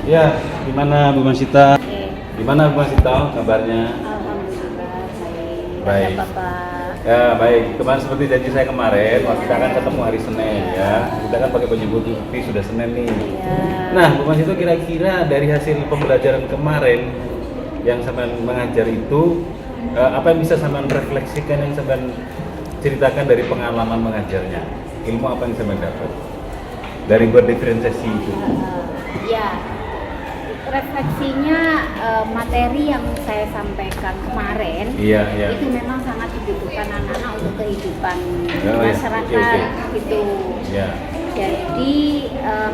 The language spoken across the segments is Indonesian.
Ya, gimana Bu Masita? Oke. Gimana Bu Masita kabarnya? Alhamdulillah baik. Baik. Ada Bapak. Ya, baik. Kemarin seperti janji saya kemarin, kita akan ketemu hari Senin ya. Kita kan pakai baju putih, sudah Senin nih. Iya. Nah, Bu Masita kira-kira dari hasil pembelajaran kemarin yang sampean mengajar itu apa yang bisa sampean refleksikan, yang sampean ceritakan dari pengalaman mengajarnya? Ilmu apa yang sampean dapat dari berdiferensiasi itu? Ya, refleksinya materi yang saya sampaikan kemarin Iya. itu memang sangat dibutuhkan anak-anak untuk kehidupan Ya. masyarakat Oke. gitu. Ya. Jadi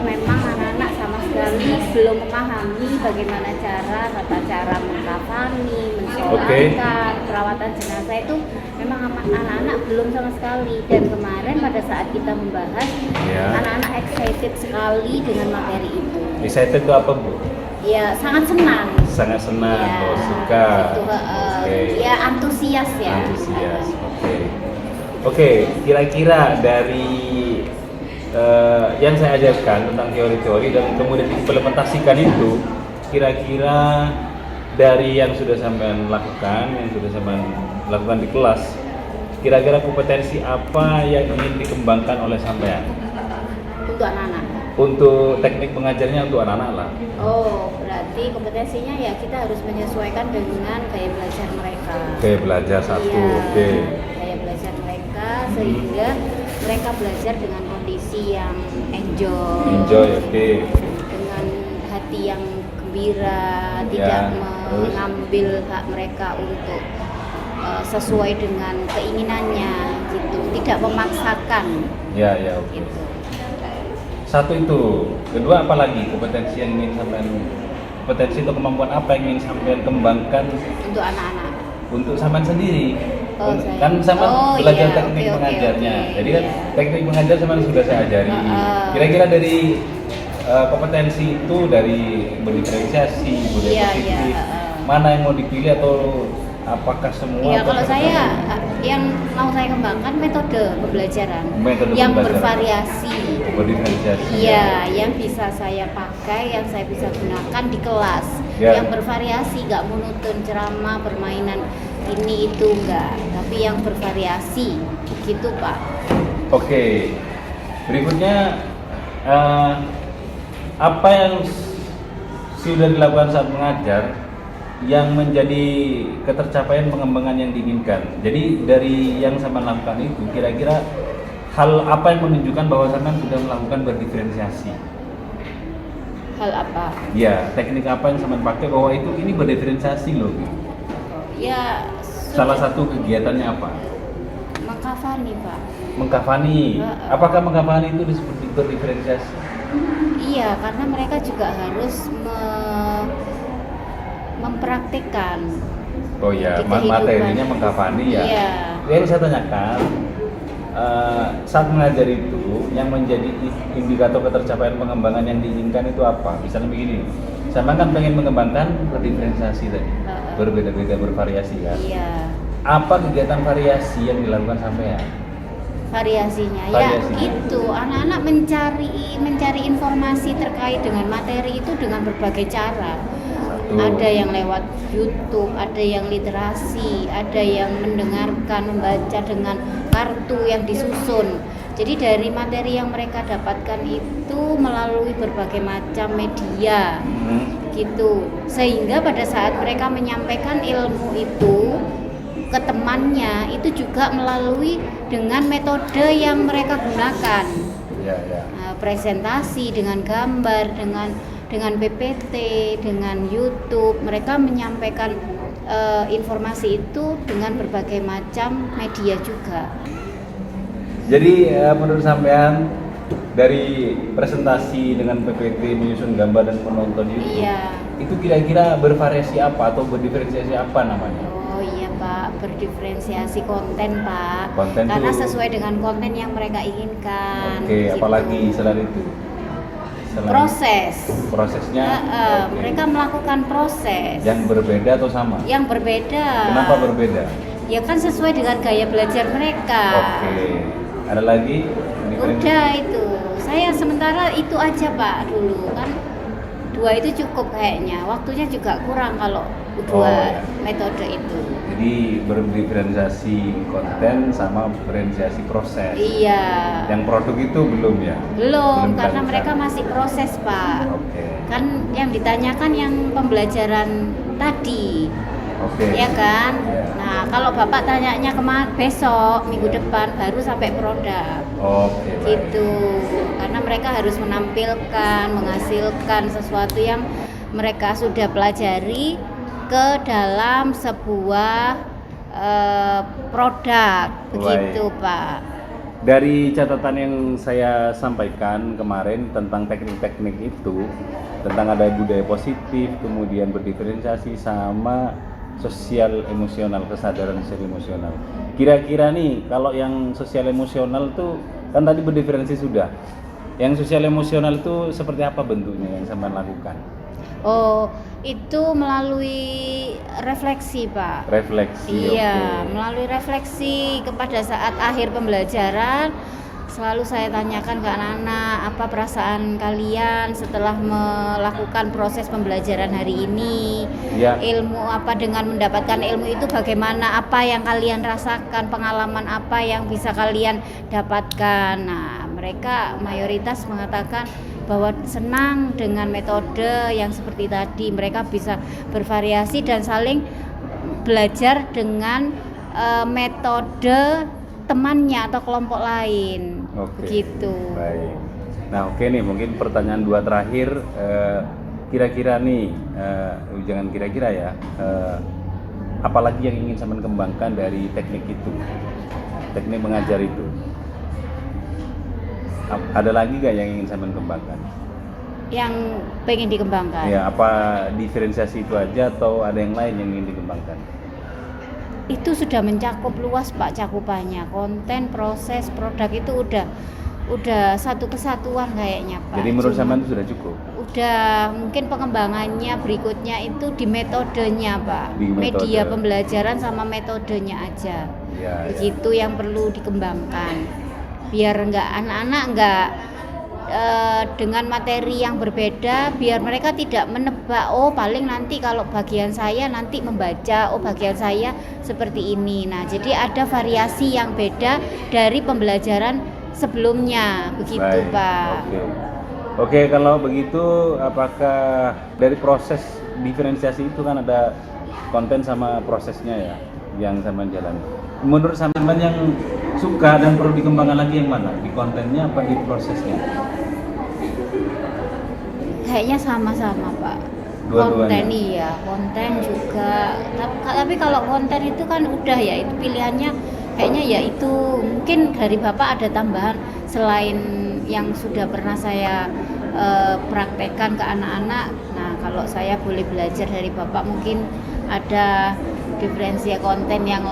memang anak-anak sama sekali belum memahami bagaimana tata cara mengkafani, mensolatkan, perawatan jenazah itu memang anak-anak belum sama sekali. Dan kemarin pada saat kita membahas, Ya. anak-anak excited sekali dengan materi itu. Excited itu apa Bu? Ya sangat senang. Sangat senang, Ya, suka. itu, Oke. ya antusias ya. Antusias. Oke, kira-kira dari yang saya ajarkan tentang teori-teori dan kemudian diimplementasikan itu, kira-kira dari yang sudah sampean lakukan, yang sudah sampean lakukan di kelas, kira-kira kompetensi apa yang ingin dikembangkan oleh sampean? Untuk anak-anak. Untuk teknik mengajarnya untuk anak-anak lah. Oh, berarti kompetensinya ya kita harus menyesuaikan dengan gaya belajar mereka. Oke, belajar satu. Iya, Oke. gaya belajar mereka sehingga mereka belajar dengan kondisi yang Enjoy, oke. dengan hati yang gembira, tidak terus? mengambil hak mereka untuk sesuai dengan keinginannya gitu, tidak memaksakan Ya, oke. gitu. Satu itu, kedua apa lagi kompetensi yang ingin sampean, kompetensi atau kemampuan apa yang ingin sampean kembangkan Untuk anak-anak. untuk sampean sendiri? Oh, saya. Kan sampean Oh, belajar iya, teknik oke, mengajarnya, oke, jadi kan iya. teknik mengajar sampean sudah saya ajari. Kira-kira dari kompetensi itu dari berdiferensiasi, budaya Iya, positif, iya, mana yang mau dipilih atau apakah semua? Ya atau kalau seperti saya apa? yang mau saya kembangkan metode pembelajaran Metode yang pembelajaran. bervariasi. Berdiferensiasi. Iya, yang bisa saya pakai, yang saya bisa gunakan di kelas. Ya. Yang bervariasi, nggak monoton ceramah, permainan ini itu enggak, tapi yang bervariasi. Begitu, Pak. Oke, berikutnya apa yang sudah dilakukan saat mengajar yang menjadi ketercapaian pengembangan yang diinginkan. Jadi dari yang sama lakukan itu, kira-kira hal apa yang menunjukkan bahwa sampean sudah melakukan berdiferensiasi? Hal apa? Ya, teknik apa yang sampean pakai bahwa itu ini berdiferensiasi loh. Ya, Salah satu kegiatannya apa? mengkafani, Pak. Mengkafani. Apakah mengkafani itu disebut berdiferensiasi? Iya, karena mereka juga harus mempraktikkan. Oh ya, Di kehidupan. materinya mengkafani ya. Iya. Jadi saya tanyakan, saat mengajar itu yang menjadi indikator ketercapaian pengembangan yang diinginkan itu apa? Misalnya begini, saya kan pengen mengembangkan berdiferensiasi tadi, berbeda-beda, bervariasi kan. Iya. Apa kegiatan variasi yang dilakukan sampean? Variasinya Variasinya. ya itu anak-anak mencari informasi terkait dengan materi itu dengan berbagai cara. Satu. Ada yang lewat YouTube, ada yang literasi, ada yang mendengarkan, membaca dengan kartu yang disusun. Jadi dari materi yang mereka dapatkan itu melalui berbagai macam media gitu. Sehingga pada saat mereka menyampaikan ilmu itu ke temannya itu juga melalui dengan metode yang mereka gunakan. Ya. Presentasi dengan gambar, dengan PPT, dengan YouTube, mereka menyampaikan informasi itu dengan berbagai macam media juga. Jadi menurut sampean dari presentasi dengan PPT menyusun gambar dan menonton YouTube, Iya. itu kira-kira bervariasi apa atau berdiferensiasi apa namanya? Oh iya Pak, berdiferensiasi konten Pak. Konten Karena tuh- sesuai dengan konten yang mereka inginkan. Oke, gitu. apalagi selain itu? Prosesnya oke. Mereka melakukan proses yang berbeda atau sama? yang berbeda. Kenapa berbeda? Ya kan sesuai dengan gaya belajar mereka. Oke. Ada lagi? Udah itu. Saya sementara itu aja Pak dulu kan. dua itu cukup kayaknya. Waktunya juga kurang kalau dua Oh, ya. metode itu. Jadi berdiferensiasi konten sama diferensiasi proses. Iya. Yang produk itu belum ya? Belum karena kan mereka kesana. masih proses, Pak. Oke. Kan yang ditanyakan yang pembelajaran tadi. Oke. Ya kan? Iya. Nah, kalau Bapak tanyanya besok, minggu Iya. depan baru sampai produk. Oke. baik. Gitu. Karena mereka harus menampilkan, menghasilkan sesuatu yang mereka sudah pelajari ke dalam sebuah produk. Begitu, Pak. Dari catatan yang saya sampaikan kemarin tentang teknik-teknik itu, tentang ada budaya positif, kemudian berdiferensiasi sama sosial emosional, kesadaran sosial emosional. Kira-kira nih, kalau yang sosial emosional tuh kan tadi berdiferensi sudah. Yang sosial emosional itu seperti apa bentuknya yang sampean lakukan? Oh, itu melalui refleksi, Pak. Refleksi. Iya, oke. melalui refleksi kepada saat akhir pembelajaran selalu saya tanyakan ke anak-anak apa perasaan kalian setelah melakukan proses pembelajaran hari ini. Ya. Ilmu apa dengan mendapatkan ilmu itu bagaimana, apa yang kalian rasakan, pengalaman apa yang bisa kalian dapatkan. Nah, mereka mayoritas mengatakan bahwa senang dengan metode yang seperti tadi, mereka bisa bervariasi dan saling belajar dengan metode temannya atau kelompok lain. Oke. Begitu. Baik. Nah, oke nih, mungkin pertanyaan dua terakhir. Kira-kira nih, jangan kira-kira ya. Apalagi yang ingin sampean kembangkan dari teknik itu, teknik mengajar itu? Ada lagi gak yang ingin sampean kembangkan? Yang pengen dikembangkan. Ya, apa diferensiasi itu aja atau ada yang lain yang ingin dikembangkan? Itu sudah mencakup luas, Pak, cakupannya. Konten, proses, produk itu udah satu kesatuan kayaknya, Pak. Jadi menurut Cuma sampean itu sudah cukup? udah, mungkin pengembangannya berikutnya itu di metodenya, Pak. Di metode. Media pembelajaran sama metodenya aja. Ya, Begitu yang perlu dikembangkan. Biar anak-anak nggak dengan materi yang berbeda, biar mereka tidak menebak, oh paling nanti kalau bagian saya nanti membaca, oh bagian saya seperti ini. Nah, jadi ada variasi yang beda dari pembelajaran sebelumnya, begitu. Baik. Pak. Oke, kalau begitu apakah dari proses diferensiasi itu kan ada konten sama prosesnya ya yang sampean jalani. Menurut sampean yang suka dan perlu dikembangkan lagi yang mana? Di kontennya apa di prosesnya? Kayaknya sama-sama, Pak. Dua-duanya? Konten iya, konten juga. Tapi kalau konten itu kan udah ya, itu pilihannya kayaknya ya itu. Mungkin dari Bapak ada tambahan selain yang sudah pernah saya praktekkan ke anak-anak. Nah, kalau saya boleh belajar dari Bapak mungkin ada diferensi konten yang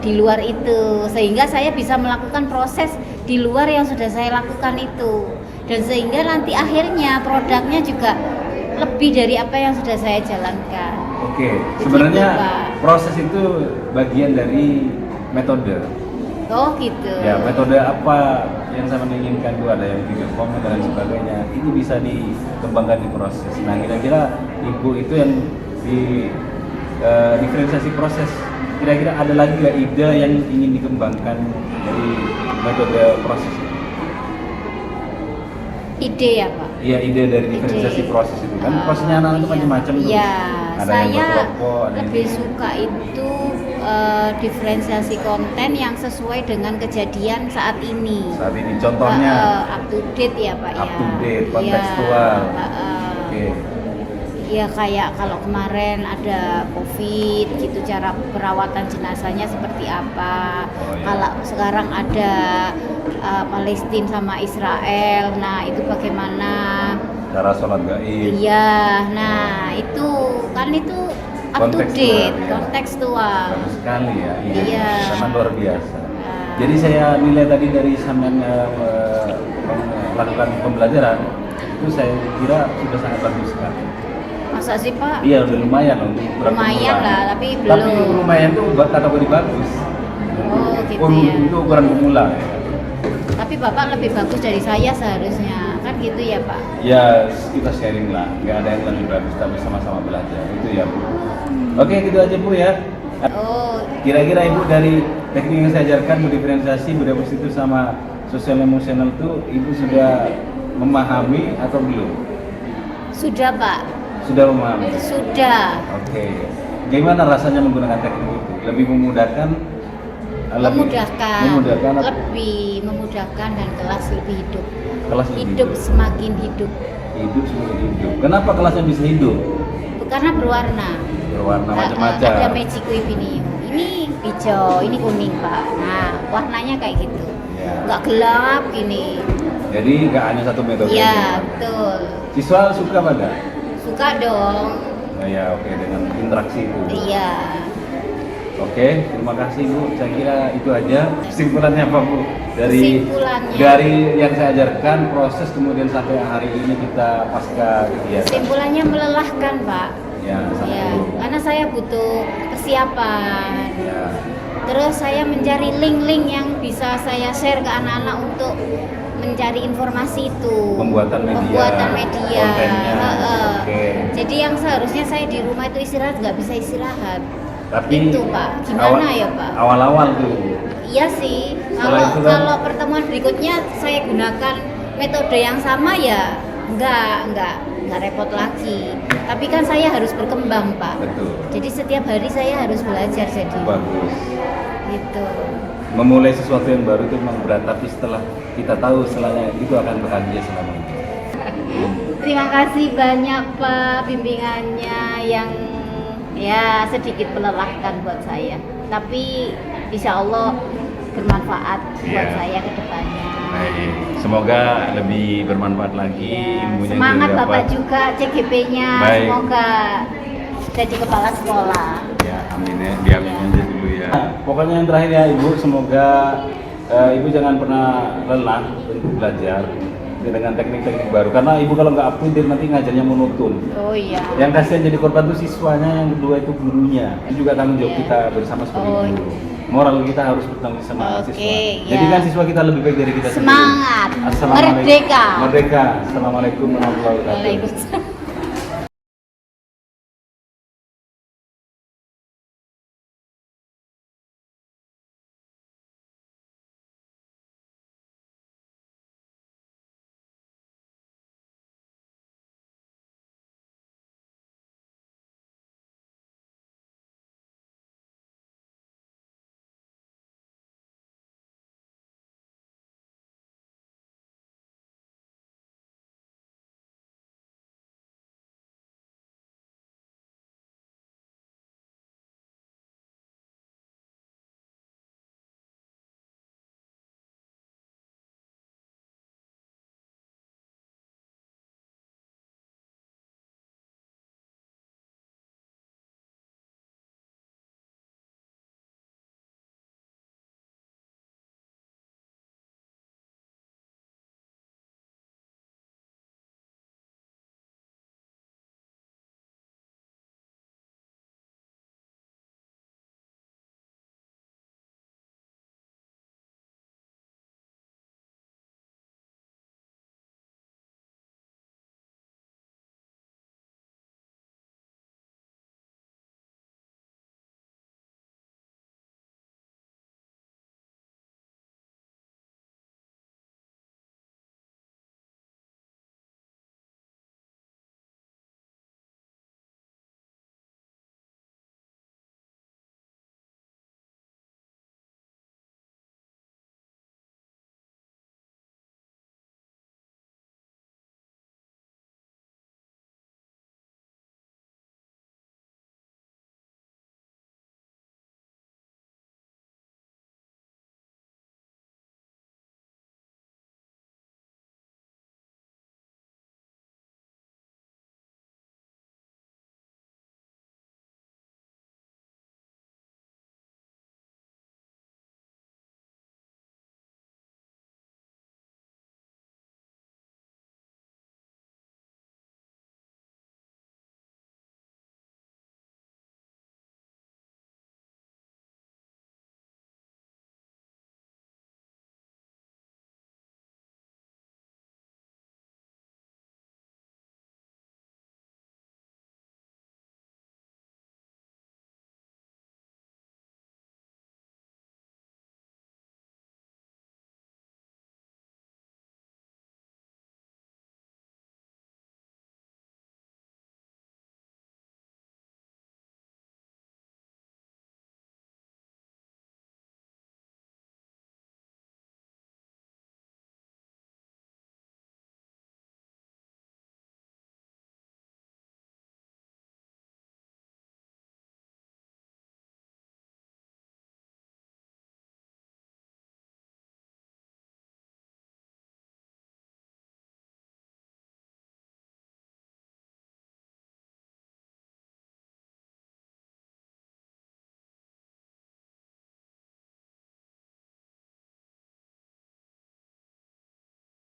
di luar itu, sehingga saya bisa melakukan proses di luar yang sudah saya lakukan itu, dan sehingga nanti akhirnya produknya juga lebih dari apa yang sudah saya jalankan. Oke, Begitu, sebenarnya Pak. proses itu bagian dari metode. Oh gitu. Ya, metode apa yang sama inginkan itu ada yang video komen dan lain sebagainya. Itu bisa dikembangkan di proses. Nah, kira-kira Ibu itu yang di diferensiasi proses. Kira-kira ada lagi nggak ide yang ingin dikembangkan dari metode proses? Ide ya, Pak. Iya, ide dari diferensiasi proses itu kan prosesnya anak itu macam-macam tuh. Iya, Ada yang saya berkelompok, ada yang lebih suka itu diferensiasi konten yang sesuai dengan kejadian saat ini. saat ini. Contohnya Up to date ya, Pak, up ya. to date, kontekstual. Iya, Oke. ya kayak kalau kemarin ada COVID gitu, cara perawatan jenazahnya seperti apa. Oh, iya. Kalau sekarang ada Palestina sama Israel, nah itu bagaimana? Cara sholat gaib. Iya, nah itu kan itu up to Kontekstual, date, ya. kontekstual. Bagus sekali ya. Iya. Sangat luar biasa. Nah. Jadi saya nilai tadi dari sampean melakukan pembelajaran itu saya kira sudah sangat bagus sekali. Masa sih, Pak? Iya, udah lumayan loh untuk Lumayan pemula. lah, tapi Tapi belum. lumayan tuh buat kategori bagus. Oh, gitu ya. Itu ukuran pemula ya. Tapi Bapak lebih bagus dari saya seharusnya. Kan kan gitu ya Pak. Ya kita sharing lah, nggak ada yang lebih bagus tapi sama-sama belajar itu ya Bu. Oke gitu aja Bu ya. Oh, Kira-kira Ibu dari teknik yang saya ajarkan berdiferensiasi, berdeposito sama sosial emosional itu Ibu sudah memahami atau belum? sudah Pak, Sudah memahami. sudah. Oke. Gimana rasanya menggunakan teknik itu? Lebih memudahkan? Memudahkan, atau lebih memudahkan dan kelas lebih hidup. kelas lebih Hidup semakin hidup. hidup semakin hidup. Kenapa kelasnya bisa hidup? Karena berwarna. Berwarna Ada macam-macam. Magic Webinium. Ini hijau, ini kuning Pak. Nah, warnanya kayak gitu. Ya. Nggak gelap gini. Jadi nggak hanya satu metode. Iya, betul. Siswa suka pada? Suka dong. Oh, ya oke dengan interaksi itu. Iya. Oke, terima kasih Bu. Saya kira itu aja. Kesimpulannya apa Bu? Kesimpulannya. Dari yang saya ajarkan proses kemudian sampai hari ini kita pasca kegiatan. Kesimpulannya melelahkan Pak. Ya, sampai Ya, dulu. karena saya butuh persiapan. Ya. Terus saya mencari link-link yang bisa saya share ke anak-anak untuk mencari informasi itu. Pembuatan media, kontennya. Heeh. Oke. Jadi yang seharusnya saya di rumah itu istirahat nggak bisa istirahat. Tapi Itu Pak, gimana ya Pak? Awal-awal tuh. Iya sih. Setelah itu kan- Kalau pertemuan berikutnya saya gunakan metode yang sama ya nggak repot lagi. Tapi kan saya harus berkembang Pak. Betul. Jadi setiap hari saya harus belajar jadi. Bagus. Gitu. Memulai sesuatu yang baru itu memang berat, tapi setelah kita tahu setelahnya itu akan bahagia selamanya. Terima kasih banyak Pak bimbingannya yang ya sedikit melelahkan buat saya. Tapi insya Allah bermanfaat buat Iya. saya ke depannya. Baik. Semoga lebih bermanfaat lagi Ya, ilmunya semangat juga Bapak dapat. juga CGP-nya. Baik. Semoga jadi kepala sekolah. Ya, amin ya. Diamin aja dulu ya. Pokoknya yang terakhir ya Ibu, semoga Ibu jangan pernah lelah untuk belajar dengan teknik-teknik baru. Karena Ibu kalau nggak up to date nanti ngajarnya monoton. Oh iya. Yang kasihan jadi korban itu siswanya, yang kedua itu gurunya. Itu juga tanggung jawab Iya. kita bersama sebagai Oh, guru. Moral kita harus bertanggung jawab sama Oke, siswa. ya. Jadi kan siswa kita lebih baik dari kita Semangat. sendiri. Assalamualaikum. Merdeka. Merdeka. Assalamualaikum warahmatullahi wabarakatuh. Waalaikumsalam.